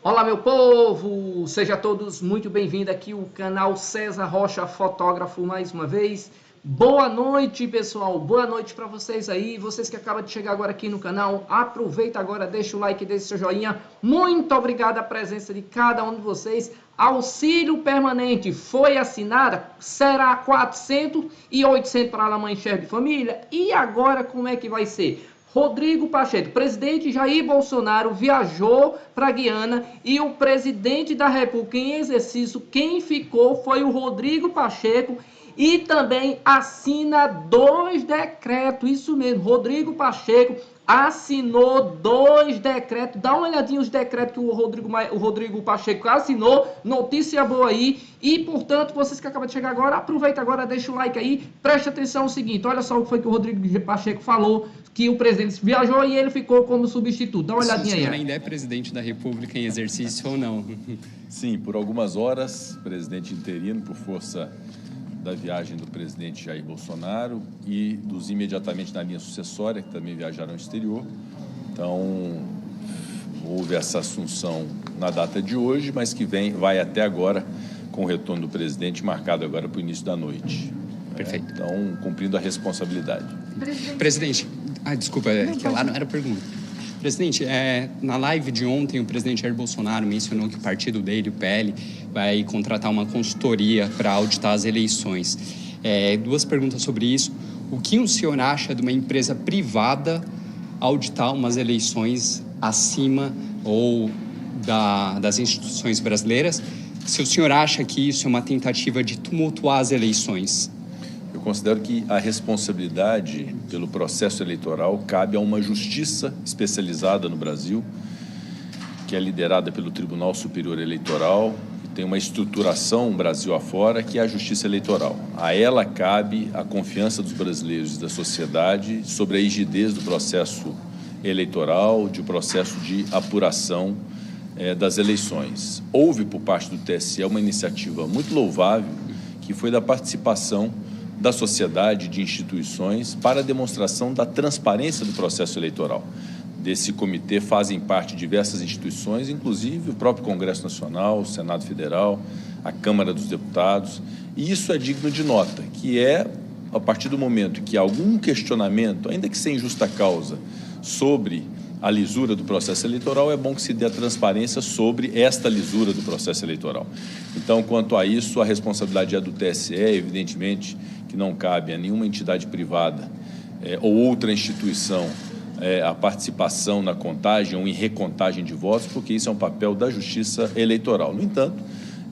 Olá, meu povo! Sejam todos muito bem-vindos aqui ao canal César Rocha Fotógrafo mais uma vez. Boa noite, pessoal! Boa noite para vocês aí, vocês que acabam de chegar agora aqui no canal. Aproveita agora, deixa o like, deixa o seu joinha. Muito obrigado a presença de cada um de vocês. Auxílio permanente foi assinado, será 400 e 800 para a mãe chefe de família. E agora como é que vai ser? Rodrigo Pacheco, presidente Jair Bolsonaro viajou para Guiana e o presidente da República em exercício, quem ficou foi o Rodrigo Pacheco e também assina 2 decretos, isso mesmo, Rodrigo Pacheco assinou 2 decretos, dá uma olhadinha os decretos que o Rodrigo Pacheco assinou, notícia boa aí, e portanto, vocês que acabam de chegar agora, aproveita agora, deixa o like aí, preste atenção no seguinte, olha só o que foi que o Rodrigo Pacheco falou, que o presidente viajou e ele ficou como substituto, dá uma olhadinha aí. O senhor ainda é presidente da República em exercício ou não? Sim, por algumas horas, presidente interino, por força da viagem do presidente Jair Bolsonaro e dos imediatamente na linha sucessória, que também viajaram ao exterior. Então, houve essa assunção na data de hoje, mas que vai até agora com o retorno do presidente, marcado agora para o início da noite. Perfeito. Então, cumprindo a responsabilidade. Presidente, desculpa, que lá não era pergunta. Presidente, na live de ontem, o presidente Jair Bolsonaro mencionou que o partido dele, o PL, vai contratar uma consultoria para auditar as eleições. 2 perguntas sobre isso. O que o senhor acha de uma empresa privada auditar umas eleições acima ou das instituições brasileiras? Se o senhor acha que isso é uma tentativa de tumultuar as eleições? Eu considero que a responsabilidade pelo processo eleitoral cabe a uma justiça especializada no Brasil, que é liderada pelo Tribunal Superior Eleitoral, que tem uma estruturação Brasil afora, que é a Justiça Eleitoral. A ela cabe a confiança dos brasileiros e da sociedade sobre a rigidez do processo eleitoral, de processo de apuração das eleições. Houve, por parte do TSE, uma iniciativa muito louvável, que foi da participação da sociedade, de instituições, para a demonstração da transparência do processo eleitoral. Desse comitê fazem parte diversas instituições, inclusive o próprio Congresso Nacional, o Senado Federal, a Câmara dos Deputados, e isso é digno de nota, que a partir do momento que há algum questionamento, ainda que sem justa causa, sobre a lisura do processo eleitoral, é bom que se dê a transparência sobre esta lisura do processo eleitoral. Então, quanto a isso, a responsabilidade é do TSE, evidentemente, que não cabe a nenhuma entidade privada ou outra instituição a participação na contagem ou em recontagem de votos, porque isso é um papel da Justiça Eleitoral. No entanto,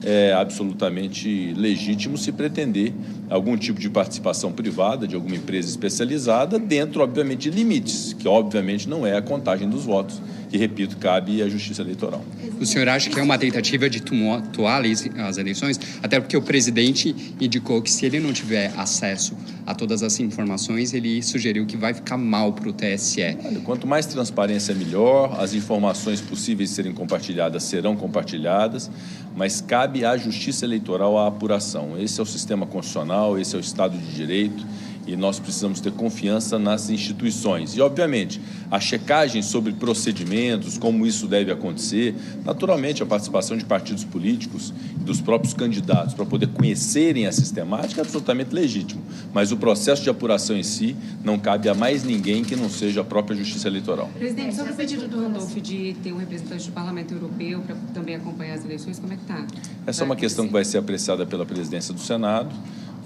é absolutamente legítimo se pretender algum tipo de participação privada de alguma empresa especializada dentro, obviamente, de limites, que obviamente não é a contagem dos votos, que, repito, cabe à Justiça Eleitoral. O senhor acha que é uma tentativa de tumultuar as eleições? Até porque o presidente indicou que se ele não tiver acesso a todas as informações, ele sugeriu que vai ficar mal para o TSE. Olha, quanto mais transparência, melhor. As informações possíveis de serem compartilhadas serão compartilhadas, mas cabe à Justiça Eleitoral a apuração. Esse é o sistema constitucional, esse é o Estado de Direito, e nós precisamos ter confiança nas instituições. E, obviamente, a checagem sobre procedimentos, como isso deve acontecer, naturalmente a participação de partidos políticos e dos próprios candidatos para poder conhecerem a sistemática é absolutamente legítimo, mas o processo de apuração em si não cabe a mais ninguém que não seja a própria Justiça Eleitoral. Presidente, sobre o pedido do Randolph de ter um representante do Parlamento Europeu para também acompanhar as eleições, como é que está? Essa é uma questão que vai ser apreciada pela presidência do Senado.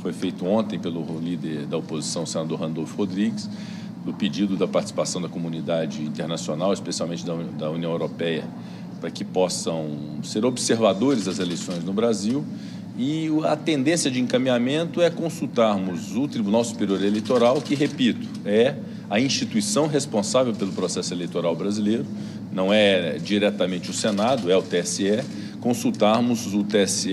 Foi feito ontem pelo líder da oposição, o senador Randolph Rodrigues, do pedido da participação da comunidade internacional, especialmente da União Europeia, para que possam ser observadores das eleições no Brasil. E a tendência de encaminhamento é consultarmos o Tribunal Superior Eleitoral, que, repito, é a instituição responsável pelo processo eleitoral brasileiro, não é diretamente o Senado, é o TSE, consultarmos o TSE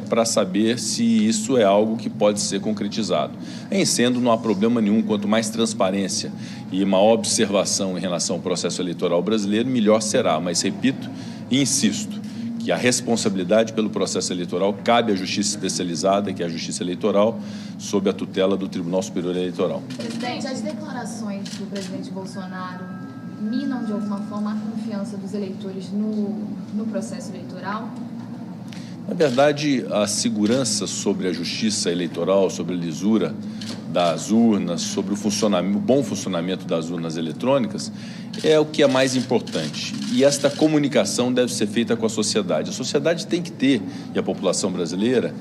para saber se isso é algo que pode ser concretizado. Em sendo, não há problema nenhum, quanto mais transparência e uma observação em relação ao processo eleitoral brasileiro, melhor será. Mas, repito e insisto, que a responsabilidade pelo processo eleitoral cabe à Justiça Especializada, que é a Justiça Eleitoral, sob a tutela do Tribunal Superior Eleitoral. Presidente, as declarações do presidente Bolsonaro minam de alguma forma a confiança dos eleitores no processo eleitoral? Na verdade, a segurança sobre a justiça eleitoral, sobre a lisura das urnas, sobre o bom funcionamento das urnas eletrônicas, é o que é mais importante. E esta comunicação deve ser feita com a sociedade. A sociedade tem que ter, e a população brasileira,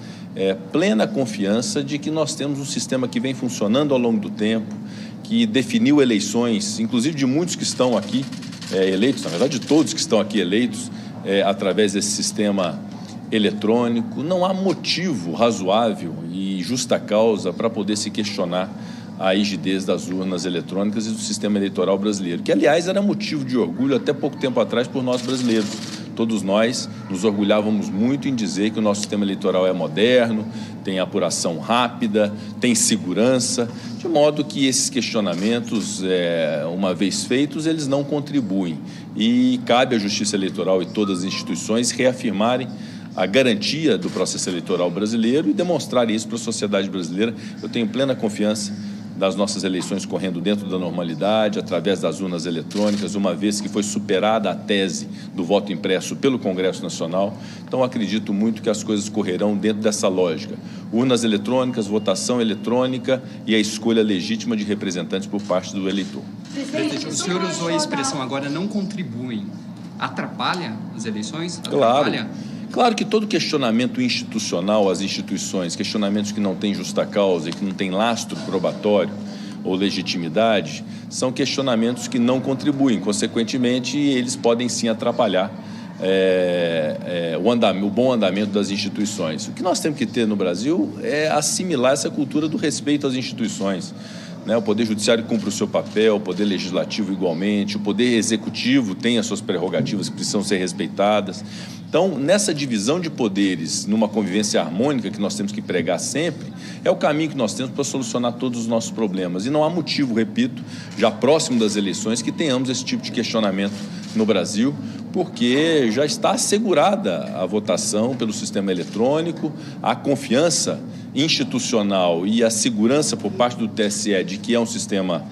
plena confiança de que nós temos um sistema que vem funcionando ao longo do tempo, que definiu eleições, inclusive de muitos que estão aqui eleitos, na verdade de todos que estão aqui eleitos, através desse sistema eletrônico. Não há motivo razoável e justa causa para poder se questionar a rigidez das urnas eletrônicas e do sistema eleitoral brasileiro, que, aliás, era motivo de orgulho até pouco tempo atrás por nós brasileiros. Todos nós nos orgulhávamos muito em dizer que o nosso sistema eleitoral é moderno, tem apuração rápida, tem segurança, de modo que esses questionamentos, uma vez feitos, eles não contribuem. E cabe à Justiça Eleitoral e todas as instituições reafirmarem a garantia do processo eleitoral brasileiro e demonstrar isso para a sociedade brasileira. Eu tenho plena confiança das nossas eleições correndo dentro da normalidade, através das urnas eletrônicas, uma vez que foi superada a tese do voto impresso pelo Congresso Nacional. Então, acredito muito que as coisas correrão dentro dessa lógica. Urnas eletrônicas, votação eletrônica e a escolha legítima de representantes por parte do eleitor. Presidente, o senhor usou a expressão agora não contribuem. Atrapalha as eleições? Atrapalha? Claro que todo questionamento institucional às instituições, questionamentos que não têm justa causa e que não têm lastro probatório ou legitimidade, são questionamentos que não contribuem. Consequentemente, eles podem sim atrapalhar o bom andamento das instituições. O que nós temos que ter no Brasil é assimilar essa cultura do respeito às instituições. O Poder Judiciário cumpre o seu papel, o Poder Legislativo igualmente, o Poder Executivo tem as suas prerrogativas que precisam ser respeitadas. Então, nessa divisão de poderes, numa convivência harmônica que nós temos que pregar sempre, é o caminho que nós temos para solucionar todos os nossos problemas. E não há motivo, repito, já próximo das eleições, que tenhamos esse tipo de questionamento no Brasil, porque já está assegurada a votação pelo sistema eletrônico, a confiança institucional e a segurança por parte do TSE de que é um sistema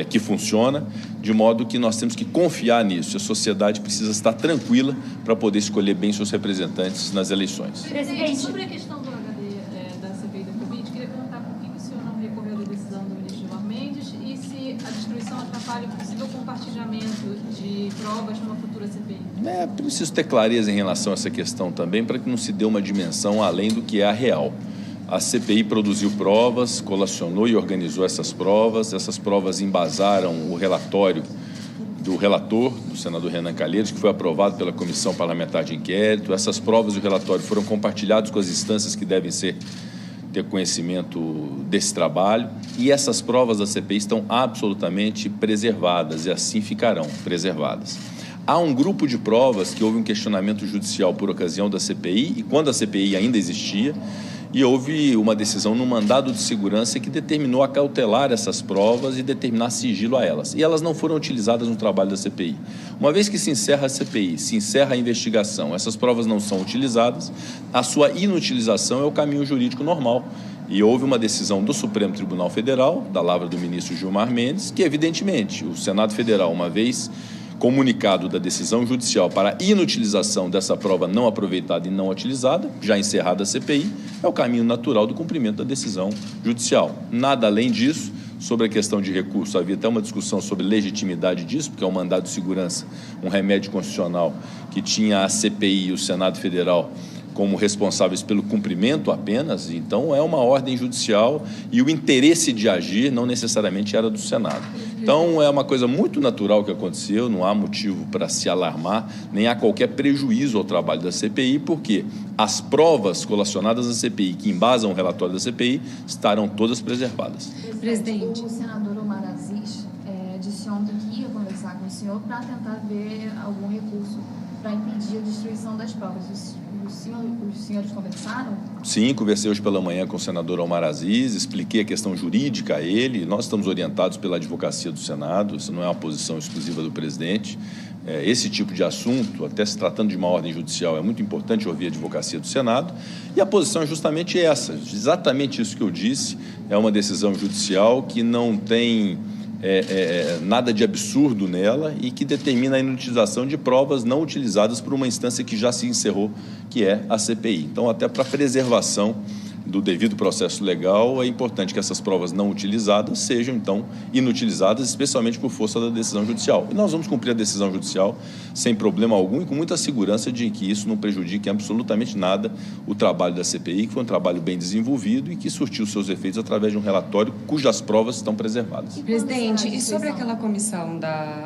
que funciona, de modo que nós temos que confiar nisso. A sociedade precisa estar tranquila para poder escolher bem seus representantes nas eleições. Presidente, sobre a questão do HD da CPI da Covid, queria perguntar por que o senhor não recorreu da decisão do ministro Gilmar Mendes e se a destruição atrapalha o possível compartilhamento de provas numa futura CPI. Preciso ter clareza em relação a essa questão também, para que não se dê uma dimensão além do que é a real. A CPI produziu provas, colacionou e organizou essas provas embasaram o relatório do relator, do senador Renan Calheiros, que foi aprovado pela Comissão Parlamentar de Inquérito. Essas provas e o relatório foram compartilhados com as instâncias que devem ter conhecimento desse trabalho, e essas provas da CPI estão absolutamente preservadas e assim ficarão preservadas. Há um grupo de provas que houve um questionamento judicial por ocasião da CPI, e quando a CPI ainda existia, e houve uma decisão no mandado de segurança que determinou acautelar essas provas e determinar sigilo a elas. E elas não foram utilizadas no trabalho da CPI. Uma vez que se encerra a CPI, se encerra a investigação, essas provas não são utilizadas, a sua inutilização é o caminho jurídico normal. E houve uma decisão do Supremo Tribunal Federal, da lavra do ministro Gilmar Mendes, que evidentemente o Senado Federal, uma vez comunicado da decisão judicial para a inutilização dessa prova não aproveitada e não utilizada, já encerrada a CPI, é o caminho natural do cumprimento da decisão judicial. Nada além disso. Sobre a questão de recurso, havia até uma discussão sobre legitimidade disso, porque é um mandado de segurança, um remédio constitucional que tinha a CPI e o Senado Federal como responsáveis pelo cumprimento apenas. Então é uma ordem judicial e o interesse de agir não necessariamente era do Senado. Então é uma coisa muito natural que aconteceu, não há motivo para se alarmar, nem há qualquer prejuízo ao trabalho da CPI, porque as provas colacionadas à CPI, que embasam o relatório da CPI, estarão todas preservadas. Presidente, o senador Omar Aziz disse ontem que ia conversar com o senhor para tentar ver algum recurso para impedir a destruição das provas. Os senhores conversaram? Sim, conversei hoje pela manhã com o senador Omar Aziz, expliquei a questão jurídica a ele. Nós estamos orientados pela advocacia do Senado, isso não é uma posição exclusiva do presidente. Esse tipo de assunto, até se tratando de uma ordem judicial, é muito importante ouvir a advocacia do Senado, e a posição é justamente essa, exatamente isso que eu disse, é uma decisão judicial que não tem nada de absurdo nela e que determina a inutilização de provas não utilizadas por uma instância que já se encerrou, que é a CPI. Então, até para preservação do devido processo legal, é importante que essas provas não utilizadas sejam, então, inutilizadas, especialmente por força da decisão judicial. E nós vamos cumprir a decisão judicial sem problema algum e com muita segurança de que isso não prejudique absolutamente nada o trabalho da CPI, que foi um trabalho bem desenvolvido e que surtiu seus efeitos através de um relatório cujas provas estão preservadas. Presidente, e sobre aquela comissão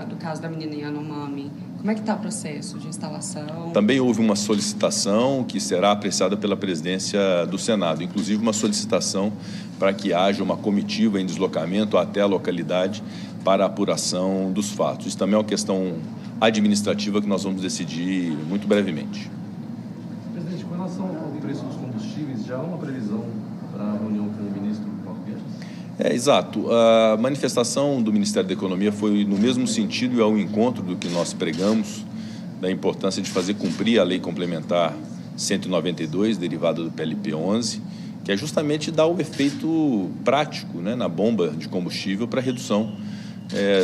do caso da menina Yanomami, como é que está o processo de instalação? Também houve uma solicitação que será apreciada pela presidência do Senado, inclusive uma solicitação para que haja uma comitiva em deslocamento até a localidade para a apuração dos fatos. Isso também é uma questão administrativa que nós vamos decidir muito brevemente. Presidente, com relação ao preço dos combustíveis, já há uma previsão para a reunião com o ministro Paulo Guedes? Exato. A manifestação do Ministério da Economia foi no mesmo sentido e ao encontro do que nós pregamos, da importância de fazer cumprir a Lei Complementar 192, derivada do PLP 11, que é justamente dar o efeito prático, né, na bomba de combustível para a redução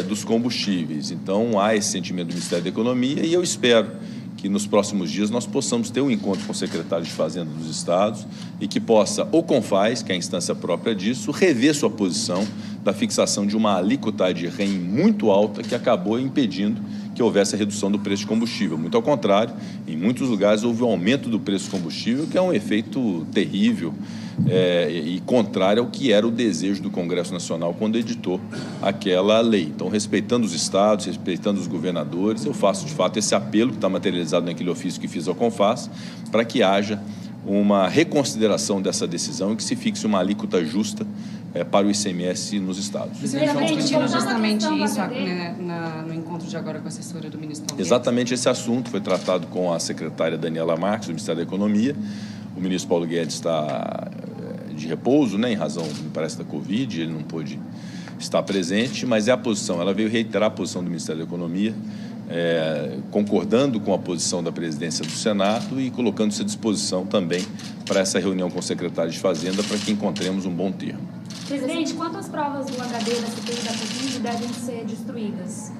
dos combustíveis. Então, há esse sentimento do Ministério da Economia e eu espero que nos próximos dias nós possamos ter um encontro com o secretário de Fazenda dos Estados e que possa o CONFAZ, que é a instância própria disso, rever sua posição da fixação de uma alíquota de REN muito alta que acabou impedindo que houvesse a redução do preço de combustível. Muito ao contrário, em muitos lugares houve um aumento do preço do combustível, que é um efeito terrível e contrário ao que era o desejo do Congresso Nacional quando editou aquela lei. Então, respeitando os estados, respeitando os governadores, eu faço, de fato, esse apelo que está materializado naquele ofício que fiz ao CONFAZ, para que haja uma reconsideração dessa decisão e que se fixe uma alíquota justa para o ICMS nos estados. Vocês estão discutindo justamente isso no encontro de agora com a assessora do ministro Paulo Guedes? Exatamente esse assunto foi tratado com a secretária Daniela Marques, do Ministério da Economia. O ministro Paulo Guedes está de repouso, né, em razão, me parece, da Covid, ele não pôde estar presente, mas é a posição, ela veio reiterar a posição do Ministério da Economia, concordando com a posição da presidência do Senado e colocando-se à disposição também para essa reunião com o secretário de Fazenda para que encontremos um bom termo. Presidente, quantas provas do HD da CPI da Covid devem ser destruídas?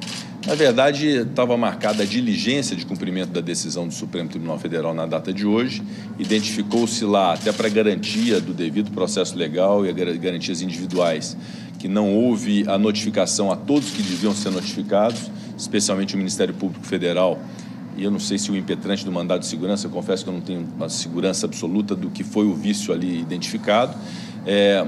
Na verdade, estava marcada a diligência de cumprimento da decisão do Supremo Tribunal Federal na data de hoje. Identificou-se lá, até para garantia do devido processo legal e garantias individuais, que não houve a notificação a todos que deviam ser notificados, especialmente o Ministério Público Federal. E eu não sei se o impetrante do mandado de segurança, eu confesso que eu não tenho uma segurança absoluta do que foi o vício ali identificado,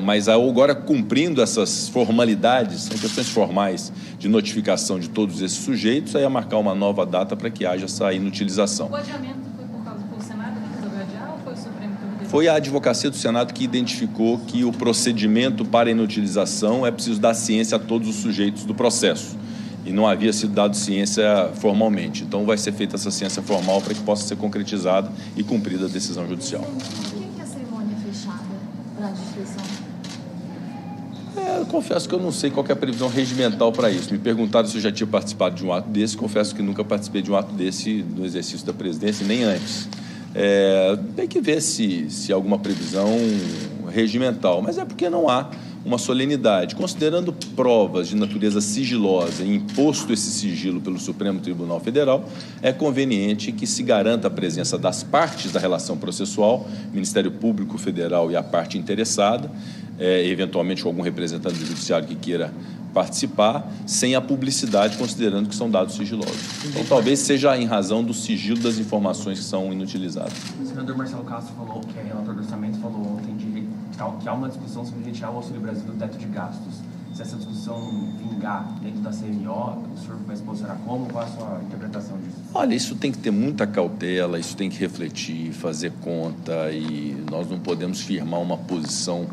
mas agora cumprindo essas formalidades, são questões formais de notificação de todos esses sujeitos, aí é marcar uma nova data para que haja essa inutilização. O adiamento foi por causa do Senado que resolveu adiar ou foi o Supremo que resolveu? Foi a advocacia do Senado que identificou que o procedimento para inutilização é preciso dar ciência a todos os sujeitos do processo. E não havia sido dado ciência formalmente. Então, vai ser feita essa ciência formal para que possa ser concretizada e cumprida a decisão judicial. Por que a cerimônia é fechada para a destruição? Eu confesso que eu não sei qual que é a previsão regimental para isso. Me perguntaram se eu já tinha participado de um ato desse. Confesso que nunca participei de um ato desse no exercício da presidência, nem antes. Tem que ver se há alguma previsão regimental, mas é porque não há uma solenidade. Considerando provas de natureza sigilosa e imposto esse sigilo pelo Supremo Tribunal Federal, é conveniente que se garanta a presença das partes da relação processual, Ministério Público Federal e a parte interessada, eventualmente com algum representante do Judiciário que queira participar, sem a publicidade, considerando que são dados sigilosos. Então, talvez seja em razão do sigilo das informações que são inutilizadas. O senador Marcelo Castro falou, que é relator do orçamento, falou ontem que há uma discussão sobre retirar o Auxílio Brasil do teto de gastos. Se essa discussão vingar dentro da CMO, o senhor vai se posicionar como? Qual a sua interpretação disso? Olha, isso tem que ter muita cautela, isso tem que refletir, fazer conta, e nós não podemos firmar uma posição,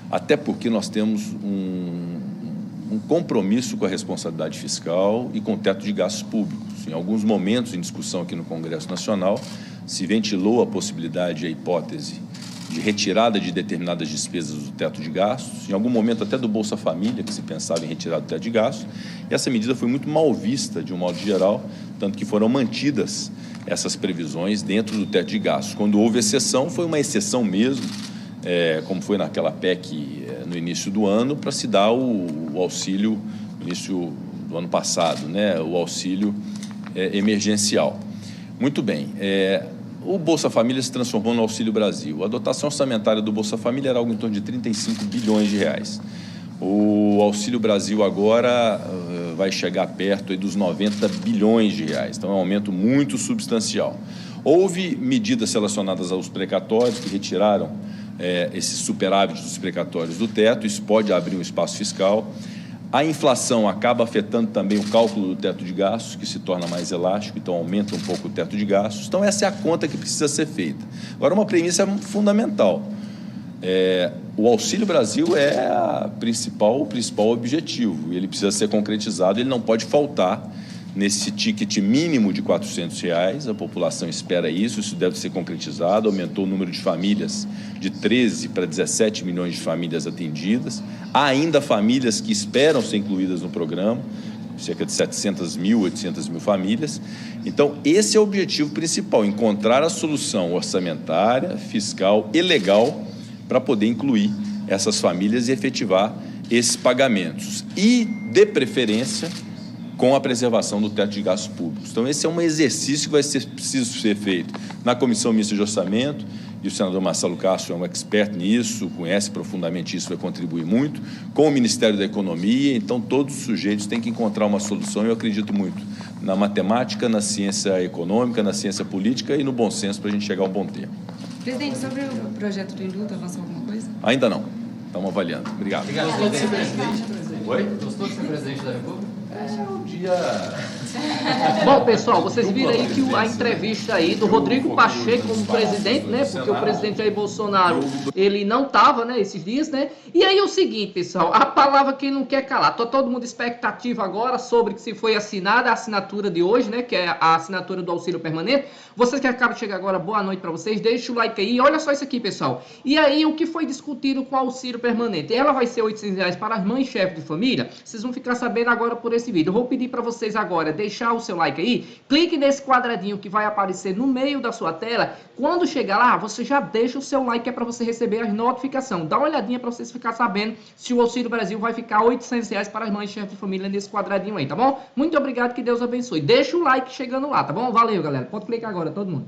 até porque nós temos um compromisso com a responsabilidade fiscal e com o teto de gastos públicos. Em alguns momentos em discussão aqui no Congresso Nacional, se ventilou a possibilidade e a hipótese de retirada de determinadas despesas do teto de gastos, em algum momento até do Bolsa Família, que se pensava em retirar do teto de gastos, e essa medida foi muito mal vista, de um modo geral, tanto que foram mantidas essas previsões dentro do teto de gastos. Quando houve exceção, foi uma exceção mesmo, como foi naquela PEC no início do ano, para se dar o auxílio início do ano passado, né, o auxílio emergencial. Muito bem, o Bolsa Família se transformou no Auxílio Brasil. A dotação orçamentária do Bolsa Família era algo em torno de 35 bilhões de reais. O Auxílio Brasil agora vai chegar perto aí dos 90 bilhões de reais, então é um aumento muito substancial. Houve medidas relacionadas aos precatórios que retiraram esses superávites dos precatórios do teto, isso pode abrir um espaço fiscal. A inflação acaba afetando também o cálculo do teto de gastos, que se torna mais elástico, então aumenta um pouco o teto de gastos. Então essa é a conta que precisa ser feita. Agora, uma premissa fundamental. O Auxílio Brasil é o principal objetivo, e ele precisa ser concretizado, ele não pode faltar nesse ticket mínimo de R$400, a população espera isso deve ser concretizado, aumentou o número de famílias de 13 para 17 milhões de famílias atendidas, há ainda famílias que esperam ser incluídas no programa, cerca de 700 mil, 800 mil famílias. Então, esse é o objetivo principal, encontrar a solução orçamentária, fiscal e legal para poder incluir essas famílias e efetivar esses pagamentos. E, de preferência, com a preservação do teto de gastos públicos. Então, esse é um exercício que vai ser preciso ser feito na Comissão Mista de Orçamento, e o senador Marcelo Castro é um expert nisso, conhece profundamente isso, vai contribuir muito, com o Ministério da Economia. Então, todos os sujeitos têm que encontrar uma solução. Eu acredito muito na matemática, na ciência econômica, na ciência política e no bom senso para a gente chegar a um bom termo. Presidente, sobre o projeto do indulto, avançou alguma coisa? Ainda não. Estamos avaliando. Obrigado. Gostou de ser presidente? Oi? Gostou de ser presidente da República? É um dia... Bom, pessoal, vocês viram aí que a entrevista aí do Rodrigo Pacheco como presidente, né? Porque o presidente Jair Bolsonaro, ele não estava, né, esses dias, né? E aí é o seguinte, pessoal, a palavra que não quer calar. Tô todo mundo expectativa agora sobre que se foi assinada a assinatura de hoje, né? Que é a assinatura do auxílio permanente. Vocês que acabam de chegar agora, boa noite para vocês. Deixa o like aí. Olha só isso aqui, pessoal. E aí, o que foi discutido com o auxílio permanente? Ela vai ser R$800 para as mães chefes de família? Vocês vão ficar sabendo agora por esse vídeo. Eu vou pedir para vocês agora deixar o seu like aí. Clique nesse quadradinho que vai aparecer no meio da sua tela. Quando chegar lá, você já deixa o seu like, que é para você receber as notificações. Dá uma olhadinha para vocês ficar sabendo se o Auxílio Brasil vai ficar R$800 para as mães chefes de família nesse quadradinho aí, tá bom? Muito obrigado, que Deus abençoe. Deixa o like chegando lá, tá bom? Valeu, galera. Pode clicar agora, todo mundo.